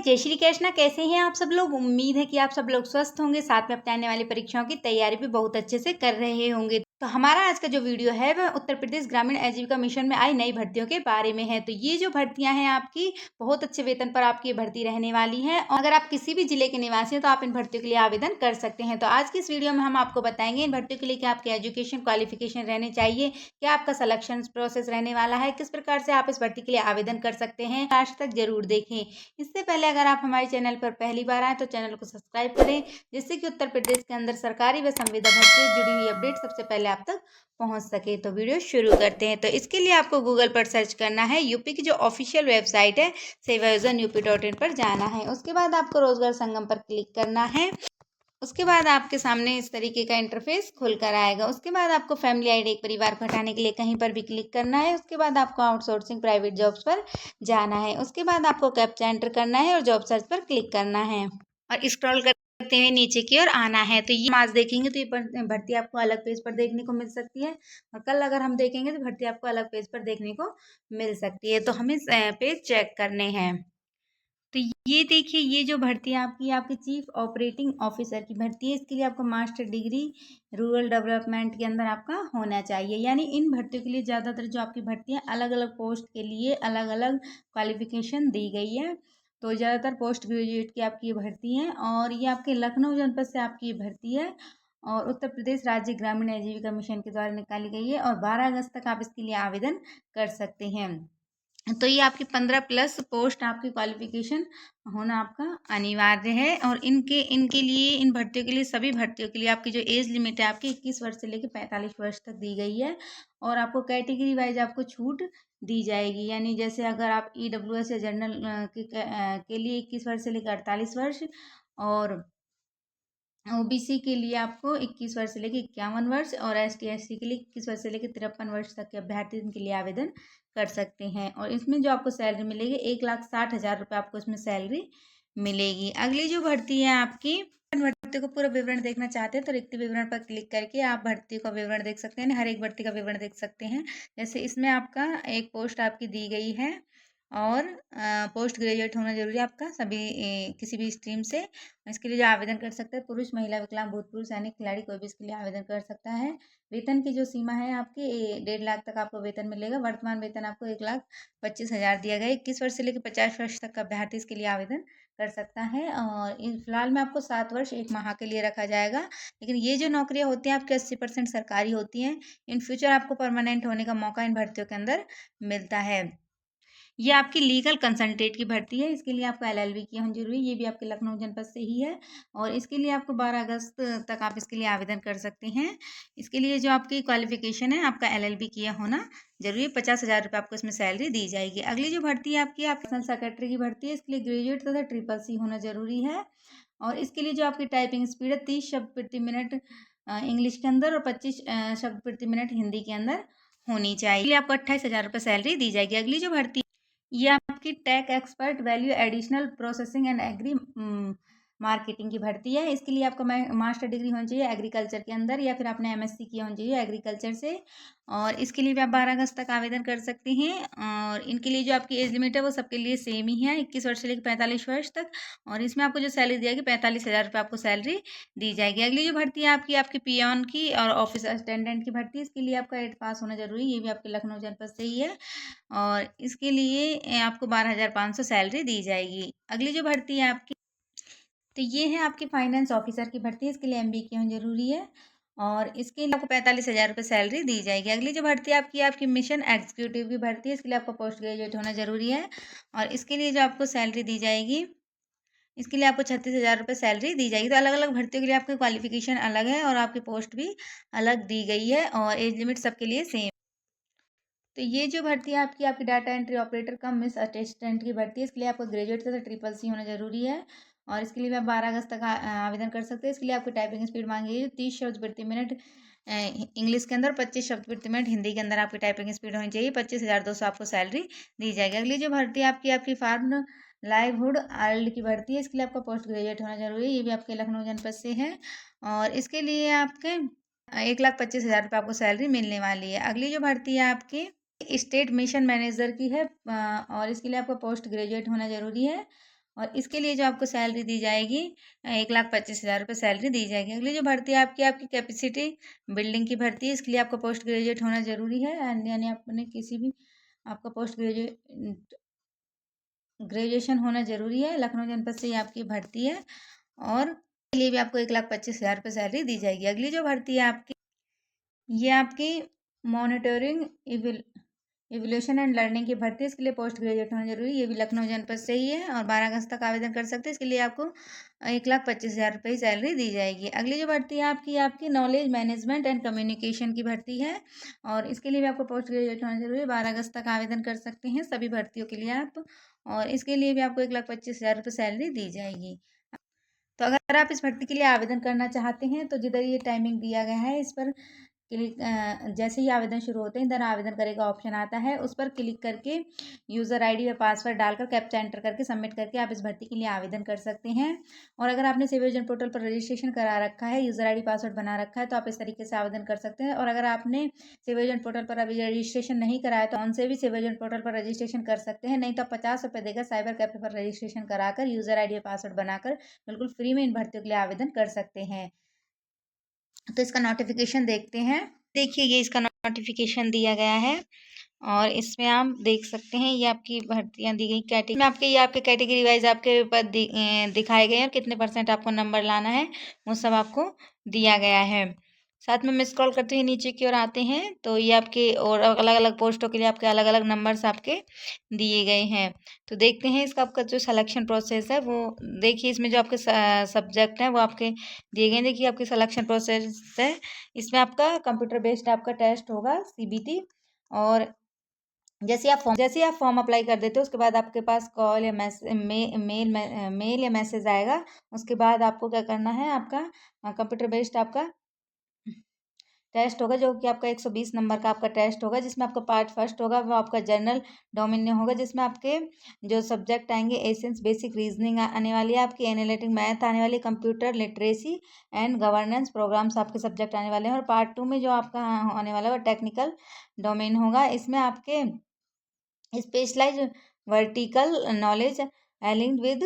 जय श्री कृष्णा। कैसे हैं आप सब लोग? उम्मीद है कि आप सब लोग स्वस्थ होंगे, साथ में अपने आने वाली परीक्षाओं की तैयारी भी बहुत अच्छे से कर रहे होंगे। तो हमारा आज का जो वीडियो है वह उत्तर प्रदेश ग्रामीण आजीविका मिशन में आई नई भर्तियों के बारे में है। तो ये जो भर्तियां हैं आपकी बहुत अच्छे वेतन पर आपकी ये भर्ती रहने वाली है और अगर आप किसी भी जिले के निवासी हैं तो आप इन भर्तियों के लिए आवेदन कर सकते हैं। तो आज की इस वीडियो में हम आपको बताएंगे इन भर्तियों के लिए क्या आपके एजुकेशन क्वालिफिकेशन रहने चाहिए, क्या आपका सिलेक्शन प्रोसेस रहने वाला है, किस प्रकार से आप इस भर्ती के लिए आवेदन कर सकते हैं। लास्ट तक जरूर देखें। इससे पहले अगर आप हमारे चैनल पर पहली बार आए तो चैनल को सब्सक्राइब करें, जिससे कि उत्तर प्रदेश के अंदर सरकारी व संविदा भर्ती से जुड़ी हुई अपडेट सबसे पहले आप तक पहुंच सके। तो वीडियो शुरू करते हैं। तो इसके लिए आपको गूगल पर सर्च करना है, यूपी की जो ऑफिशियल वेबसाइट है सेवायोजन-up.in पर जाना है। उसके बाद आपको रोजगार संगम पर क्लिक करना है। उसके बाद आपके सामने इस तरीके का इंटरफेस खुल कर आएगा। उसके बाद आपको फैमिली आईडी एक परिवार को हटाने के लिए कहीं पर भी क्लिक करना है। उसके बाद आपको आउटसोर्सिंग प्राइवेट जॉब्स पर जाना है। उसके बाद आपको कैप्चा एंटर करना है और जॉब सर्च पर क्लिक करना है और स्क्रॉल करते हुए नीचे की ओर आना है। तो ये आज देखेंगे तो ये भर्ती आपको अलग पेज पर देखने को मिल सकती है और कल अगर हम देखेंगे तो भर्ती आपको अलग पेज पर देखने को मिल सकती है। तो हमें पेज चेक करने हैं। तो ये देखिए, ये जो भर्ती है आपकी चीफ ऑपरेटिंग ऑफिसर की भर्ती है। इसके लिए आपको मास्टर डिग्री रूरल डेवलपमेंट के अंदर आपका होना चाहिए। यानी इन भर्तियों के लिए ज़्यादातर जो आपकी भर्ती है अलग अलग पोस्ट के लिए अलग अलग क्वालिफिकेशन दी गई है। तो ज़्यादातर पोस्ट ग्रेजुएट की आपकी ये भर्ती है और ये आपके लखनऊ जनपद से आपकी ये भर्ती है और उत्तर प्रदेश राज्य ग्रामीण आजीविका मिशन के द्वारा निकाली गई है और 12 अगस्त तक आप इसके लिए आवेदन कर सकते हैं। तो ये आपकी 15 प्लस पोस्ट आपकी क्वालिफिकेशन होना आपका अनिवार्य है और इनके इनके लिए इन भर्तियों के लिए सभी भर्तियों के लिए आपकी जो एज लिमिट है आपकी 21 वर्ष से लेकर 45 वर्ष तक दी गई है और आपको कैटेगरी वाइज आपको छूट दी जाएगी। यानी जैसे अगर आप EWS या जनरल के लिए 21 वर्ष से लेकर 48 वर्ष और OBC के लिए आपको 21 वर्ष से लेकर 51 वर्ष और ST/SC के लिए 21 वर्ष से लेकर 53 वर्ष तक के अभ्यर्थी इनके लिए आवेदन कर सकते हैं। और इसमें जो आपको सैलरी मिलेगी 1,60,000 रुपये आपको इसमें सैलरी मिलेगी। अगली जो भर्ती है आपकी भर्ती को पूरा विवरण देखना चाहते हैं तो रिक्त विवरण पर क्लिक करके आप भर्ती का विवरण देख सकते हैं, हर एक भर्ती का विवरण देख सकते हैं। जैसे इसमें आपका एक पोस्ट आपकी दी गई है और पोस्ट ग्रेजुएट होना जरूरी है आपका सभी किसी भी स्ट्रीम से। इसके लिए जो आवेदन कर सकते हैं पुरुष महिला विकलांग भूतपूर्व सैनिक खिलाड़ी कोई भी इसके लिए आवेदन कर सकता है। वेतन की जो सीमा है आपकी 1.5 लाख तक आपको वेतन मिलेगा। वर्तमान वेतन आपको 1,25,000 दिया गया है। 21 वर्ष से लेकर 50 वर्ष तक का अभ्यर्थी इसके लिए आवेदन कर सकता है और फिलहाल में आपको 7 वर्ष 1 माह के लिए रखा जाएगा। लेकिन ये जो नौकरियां होती हैं आपकी 80% सरकारी होती हैं। इन फ्यूचर आपको परमानेंट होने का मौका इन भर्तियों के अंदर मिलता है। ये आपकी लीगल कंसल्टेंट की भर्ती है। इसके लिए आपका LLB किया होना जरूरी है। ये भी आपके लखनऊ जनपद से ही है और इसके लिए आपको 12 अगस्त तक आप इसके लिए आवेदन कर सकते हैं। इसके लिए जो आपकी क्वालिफिकेशन है आपका LLB किया होना जरूरी है। 50,000 रुपये आपको इसमें सैलरी दी जाएगी। अगली जो भर्ती है आपकी पर्सनल सेक्रेटरी की भर्ती है। इसके लिए ग्रेजुएट तथा CCC होना जरूरी है और इसके लिए जो आपकी टाइपिंग स्पीड है 30 शब्द प्रति मिनट इंग्लिश के अंदर और 25 शब्द प्रति मिनट हिंदी के अंदर होनी चाहिए। आपको 28,000 रुपये सैलरी दी जाएगी। अगली जो भर्ती ये आपकी tech expert value additional processing and agri marketing की भर्ती है। इसके लिए आपका मास्टर डिग्री होनी चाहिए एग्रीकल्चर के अंदर या फिर आपने MSc किया होना चाहिए एग्रीकल्चर से और इसके लिए भी आप 12 अगस्त तक आवेदन कर सकते हैं। और इनके लिए जो आपकी एज लिमिट है वो सबके लिए सेम ही है, 21 वर्ष से लेकर 45 वर्ष तक और इसमें आपको जो सैलरी दी जाएगी 45,000 रुपये आपको सैलरी दी जाएगी। अगली जो भर्ती है आपकी पियोन की और ऑफिस असिस्टेंडेंट की भर्ती है। इसके लिए आपका 8 पास होना जरूरी है। ये भी आपके लखनऊ जनपद से ही है और इसके लिए आपको 12,500 सैलरी दी जाएगी। अगली जो भर्ती है आपकी तो ये है आपकी फाइनेंस ऑफिसर की भर्ती है। इसके लिए MBA की होना जरूरी है और इसके लिए आपको 45,000 रुपये सैलरी दी जाएगी। अगली जो भर्ती है आपकी मिशन एग्जीक्यूटिव की भर्ती है। इसके लिए आपको पोस्ट ग्रेजुएट होना जरूरी है और इसके लिए जो आपको सैलरी दी जाएगी इसके लिए आपको 36,000 रुपये सैलरी दी जाएगी। तो अलग अलग भर्तियों के लिए आपकी क्वालिफिकेशन अलग है और आपकी पोस्ट भी अलग दी गई है और एज लिमिट सबके लिए सेम। तो ये जो भर्ती है आपकी डाटा एंट्री ऑपरेटर कम मिस असिस्टेंट की भर्ती है। इसके लिए आपको ग्रेजुएट तथा CCC होना जरूरी है और इसके लिए भी आप 12 अगस्त तक आवेदन कर सकते हैं। इसके लिए आपकी टाइपिंग स्पीड मांगी है 30 शब्द प्रति मिनट इंग्लिश के अंदर, 25 शब्द प्रति मिनट हिंदी के अंदर आपकी टाइपिंग स्पीड होनी चाहिए। 25,200 आपको सैलरी दी जाएगी। अगली जो भर्ती है आपकी फार्म लाइवहुड आर्ल्ड की भर्ती है। इसके लिए आपका पोस्ट ग्रेजुएट होना जरूरी है। ये भी आपके लखनऊ जनपद से है और इसके लिए आपके 1,25,000 रुपये आपको सैलरी मिलने वाली है। अगली जो भर्ती है आपकी स्टेट मिशन मैनेजर की है और इसके लिए आपको पोस्ट ग्रेजुएट होना जरूरी है और इसके लिए जो आपको सैलरी दी जाएगी 1,25,000 रुपये सैलरी दी जाएगी। अगली जो भर्ती है आपकी आपकी कैपेसिटी बिल्डिंग की भर्ती है। इसके लिए आपको पोस्ट ग्रेजुएट होना जरूरी है, यानी आपने किसी भी आपका पोस्ट ग्रेजुएशन होना जरूरी है। लखनऊ जनपद से ये आपकी भर्ती है और के लिए भी आपको 1,25,000 रुपये सैलरी दी जाएगी। अगली जो भर्ती है आपकी ये आपकी मॉनिटरिंग इवोल्यूशन एंड लर्निंग की भर्ती है। इसके लिए पोस्ट ग्रेजुएट होना जरूरी है। ये भी लखनऊ जनपद से ही है और 12 अगस्त तक आवेदन कर सकते हैं। इसके लिए आपको 1,25,000 रुपये सैलरी दी जाएगी। अगली जो भर्ती है आपकी आपकी नॉलेज मैनेजमेंट एंड कम्युनिकेशन की भर्ती है और इसके लिए भी आपको पोस्ट ग्रेजुएट होना जरूरी है। 12 अगस्त तक आवेदन कर सकते हैं सभी भर्तियों के लिए आप, और इसके लिए भी आपको 1,25,000 रुपये सैलरी दी जाएगी। तो अगर आप इस भर्ती के लिए आवेदन करना चाहते हैं तो जिधर ये टाइमिंग दिया गया है इस पर क्लिक, जैसे ही आवेदन शुरू होते हैं इधर आवेदन करेगा ऑप्शन आता है, उस पर क्लिक करके यूज़र आईडी या पासवर्ड डालकर कैप्चा एंटर करके सबमिट करके आप इस भर्ती के लिए आवेदन कर सकते हैं। और अगर आपने सिविल सर्जन पोर्टल पर रजिस्ट्रेशन करा रखा है, यूज़र आईडी पासवर्ड बना रखा है, तो आप इस तरीके से आवेदन कर सकते हैं। और अगर आपने सिविल सर्जन पोर्टल पर अभी रजिस्ट्रेशन नहीं कराया तो उनसे भी सिविल सर्जन पोर्टल पर रजिस्ट्रेशन कर सकते हैं, नहीं तो 50 रुपये देकर साइबर कैफे पर रजिस्ट्रेशन कराकर यूज़र आईडी या पासवर्ड बनाकर बिल्कुल फ्री में इन भर्तियों के लिए आवेदन कर सकते हैं। तो इसका नोटिफिकेशन देखते हैं। देखिए ये इसका नोटिफिकेशन दिया गया है और इसमें आप देख सकते हैं ये आपकी भर्तियां दी गई कैटेगरी में आपके, ये आपके कैटेगरी वाइज आपके पद दिखाए गए हैं और कितने % आपको नंबर लाना है वो सब आपको दिया गया है। साथ में मैं स्क्रॉल करते हुए नीचे की ओर आते हैं तो ये आपके और अलग अलग पोस्टों के लिए आपके अलग अलग नंबर्स आपके दिए गए हैं। तो देखते हैं इसका आपका जो सिलेक्शन प्रोसेस है वो देखिए, इसमें जो आपके सब्जेक्ट हैं वो आपके दिए गए हैं। देखिए आपकी सिलेक्शन प्रोसेस है, इसमें आपका कंप्यूटर बेस्ड आपका टेस्ट होगा CBT, और जैसे आप फॉर्म अप्लाई कर देते हो उसके बाद आपके पास कॉल या मेल या मैसेज आएगा। उसके बाद आपको क्या करना है, आपका कंप्यूटर बेस्ड आपका टेस्ट होगा जो कि आपका 120 नंबर का आपका टेस्ट होगा, जिसमें आपका पार्ट फर्स्ट होगा वो आपका जनरल डोमिनियन होगा, जिसमें आपके जो सब्जेक्ट आएंगे एसेंस बेसिक रीजनिंग आने वाली है, आपकी एनालिटिक मैथ आने वाली है, computer literacy and governance programmes आपके सब्जेक्ट आने वाले हैं। और पार्ट 2 में जो आपका आने वाला है वो टेक्निकल डोमेन होगा। इसमें आपके specialise vertical knowledge linked with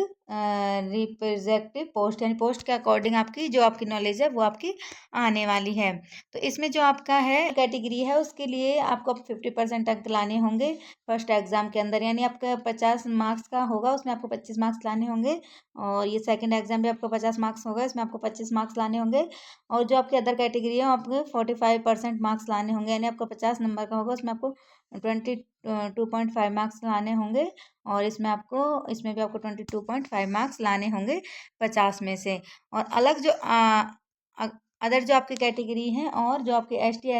representative post, यानी पोस्ट के अकॉर्डिंग आपकी जो आपकी नॉलेज है वो आपकी आने वाली है। तो इसमें जो आपका है कैटेगरी है उसके लिए आपको 50% अंक लाने होंगे फर्स्ट एग्जाम के अंदर, यानी आपका 50 मार्क्स का होगा उसमें आपको 25 मार्क्स लाने होंगे। और ये सेकंड एग्जाम भी आपको 50 मार्क्स होगा, इसमें आपको 25 मार्क्स लाने होंगे। और जो आपकी अदर कैटेगरी है आपको 45% मार्क्स लाने होंगे, यानी आपको 50 नंबर का होगा उसमें आपको 22.5 मार्क्स लाने होंगे। और इसमें भी आपको 22.5 मार्क्स लाने होंगे 50 में से। और अलग जो अदर जो आपकी कैटेगरी हैं और जो आपकी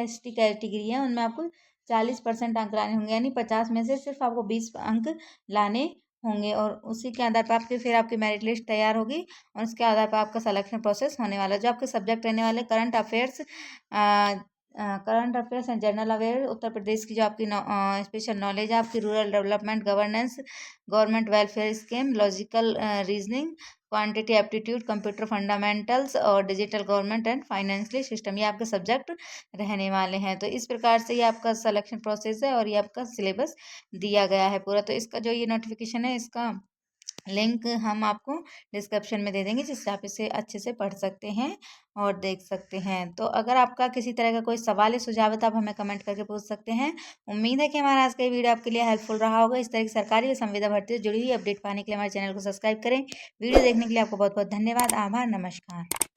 ST कैटेगरी है उनमें आपको 40% अंक लाने होंगे, यानी 50 में से सिर्फ आपको 20 अंक लाने होंगे। और उसी के आधार पर फिर आपकी मेरिट लिस्ट तैयार होगी और उसके आधार पर आपका सिलेक्शन प्रोसेस होने वाला है। जो आपके सब्जेक्ट रहने वाले current affairs and general aware, Uttar Pradesh की जो आपकी स्पेशल नॉलेज है, आपकी rural development, governance, government welfare scheme, logical reasoning, quantity aptitude, computer fundamentals और digital government and financial system, ये आपके सब्जेक्ट रहने वाले हैं। तो इस प्रकार से ये आपका सिलेक्शन प्रोसेस है और ये आपका सिलेबस दिया गया है पूरा। तो इसका जो ये नोटिफिकेशन है इसका लिंक हम आपको डिस्क्रिप्शन में दे देंगे, जिससे आप इसे अच्छे से पढ़ सकते हैं और देख सकते हैं। तो अगर आपका किसी तरह का कोई सवाल या सुझाव है तो आप हमें कमेंट करके पूछ सकते हैं। उम्मीद है कि हमारा आज का ये वीडियो आपके लिए हेल्पफुल रहा होगा। इस तरह की सरकारी व संविदा भर्ती से जुड़ी हुई अपडेट पाने के लिए हमारे चैनल को सब्सक्राइब करें। वीडियो देखने के लिए आपको बहुत बहुत धन्यवाद, आभार, नमस्कार।